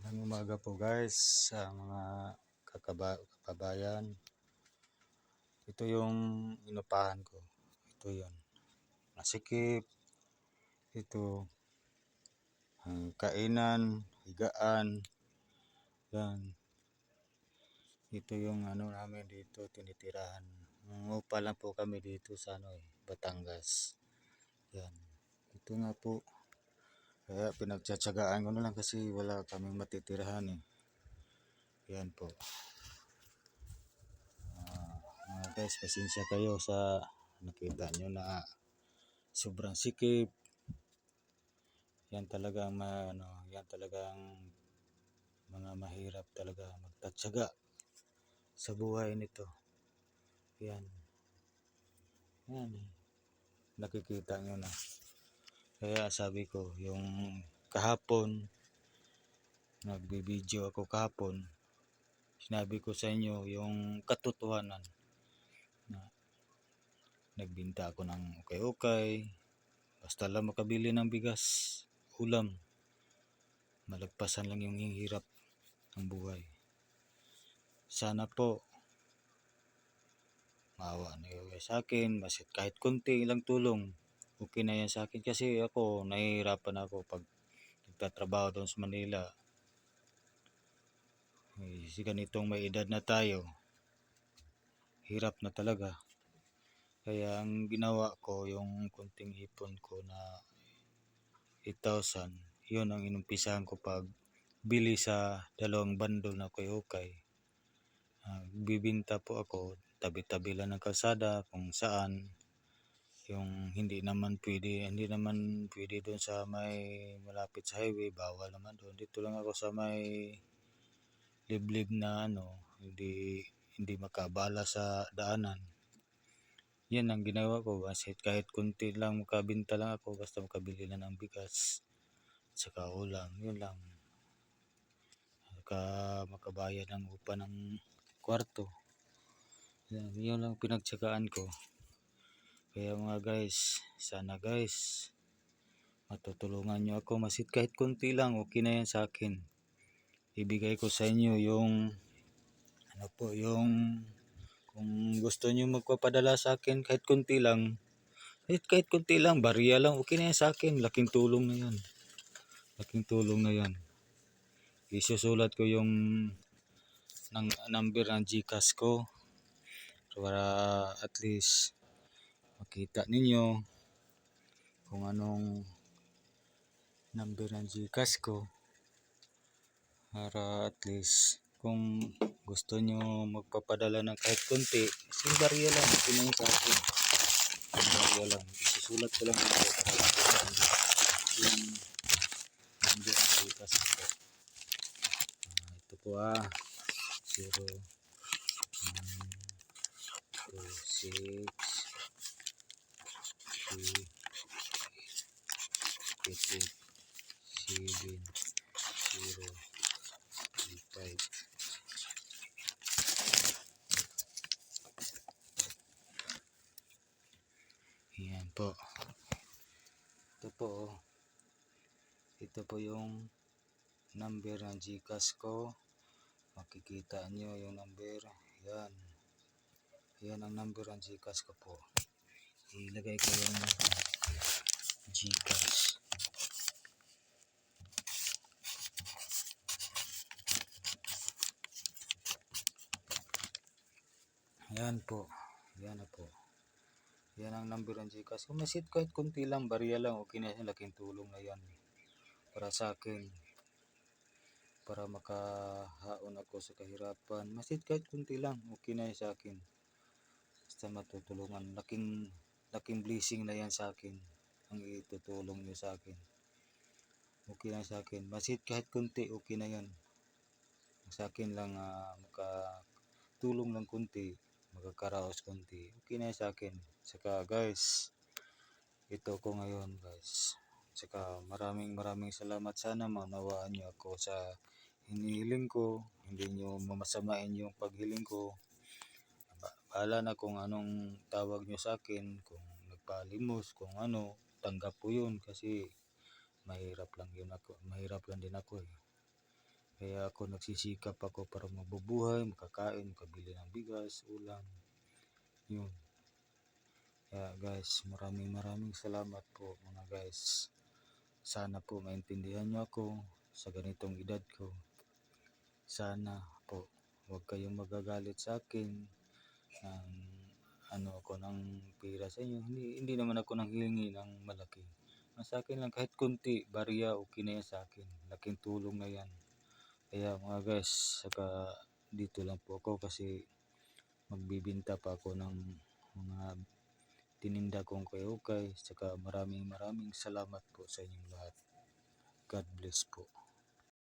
Ang umaga po guys sa mga kababayan. Ito yung inupahan ko. Ito yun. Masikip. Ito. Ang kainan, higaan. Yan. Ito yung namin dito tinitirahan. Nangungupa lang po kami dito sa Batangas. Yan. Ito nga po. Kaya pinagtsatsagaan ko na lang kasi wala kaming matitirahan eh. Yan po. Guys, pasensya kayo sa nakita nyo na sobrang sikip. Yan talagang mga mahirap talaga magtatsaga sa buhay nito. Yan. Yan. Nakikita nyo na. Kaya sabi ko, yung kahapon, nagbibideo ako kahapon, sinabi ko sa inyo yung katotohanan na nagbinta ako ng ukay-ukay, basta lang makabili ng bigas, ulam, malagpasan lang yung hirap ng buhay. Sana po maawa na kayo sa akin, basit kahit konti lang tulong, okay na yan sa akin kasi ako, nahihirapan ako pag nagtatrabaho doon sa Manila. Kasi ganitong may edad na tayo, hirap na talaga. Kaya ang ginawa ko, yung kunting ipon ko na 8,000, yun ang inumpisahan ko pag bili sa 2 bandol na ukay-ukay. Bibinta po ako, tabi-tabi lang ng kalsada kung saan yung hindi naman pwede doon sa may malapit sa highway, bawal naman doon. Dito lang ako sa may liblib na hindi makabala sa daanan. Yan ang ginawa ko, kahit kunti lang makabinta lang ako, basta makabili lang ng bigas saka ulam, yun lang. Saka makabayad ng upa ng kwarto. Yun lang pinagtsagaan ko. Kaya mga guys, sana guys, matutulungan nyo ako, masit kahit kunti lang, okay na yan sa akin. Ibigay ko sa inyo yung kung gusto nyo magpapadala sa akin kahit kunti lang, bariya lang, okay na yan sa akin. Laking tulong na yan. Isusulat ko yung number ng GCash ko para at least makita ninyo kung anong number ng GCash ko, para at least kung gusto nyo magpapadala ng kahit konti, kasi bariya lang, pinayin sa akin. Bariya lang, isusulat ko lang ito para yung number ng GCash ko. Ito po 0 2 6 3 8 7 0 5. Yan po. Ito po yung number ng GCash ko. Makikita nyo yung number. Yan ang number ng GCash ko po. Ilagay ko yung GCash. Yan po. Yan na po. Yan ang number ng GCash. Kung masit kahit kunti lang, bariya lang, okay na yan. Laking tulong na yan para sa akin. Para makahaon ako sa kahirapan. Masit kahit kunti lang, okay na yan sa akin. Basta matutulungan. Laking blessing na yan sa akin. Ang itutulong nyo sa akin. Okay na sa akin. Masit kahit kunti, okay na yan. Sa akin lang makatulong ng kunti, makakaraos kunti, okay na sa akin. Saka guys, ito ko ngayon guys. Saka maraming salamat. Sana maunawaan nyo ako sa hinihiling ko. Hindi nyo mamasamain yung paghiling ko. Bahala na kung anong tawag nyo sa akin. Kung nagpalimos, kung tanggap po yun. Kasi mahirap lang din ako eh. Kaya ako nagsisikap ako para mabubuhay, makakain, makabili ng bigas, ulam. Yun. Kaya guys, maraming salamat po mga guys. Sana po maintindihan nyo ako sa ganitong edad ko. Sana po huwag kayong magagalit sa akin ng ano ako ng pera sa inyo. Hindi naman ako nanghihingi ng malaki. Sa akin lang kahit kunti, barya, okay na yan sa akin. Laking tulong na yan. Kaya mga guys, saka dito lang po ako kasi magbibinta pa ako ng mga tininda kong kay-ukay. Saka maraming salamat po sa inyong lahat. God bless po.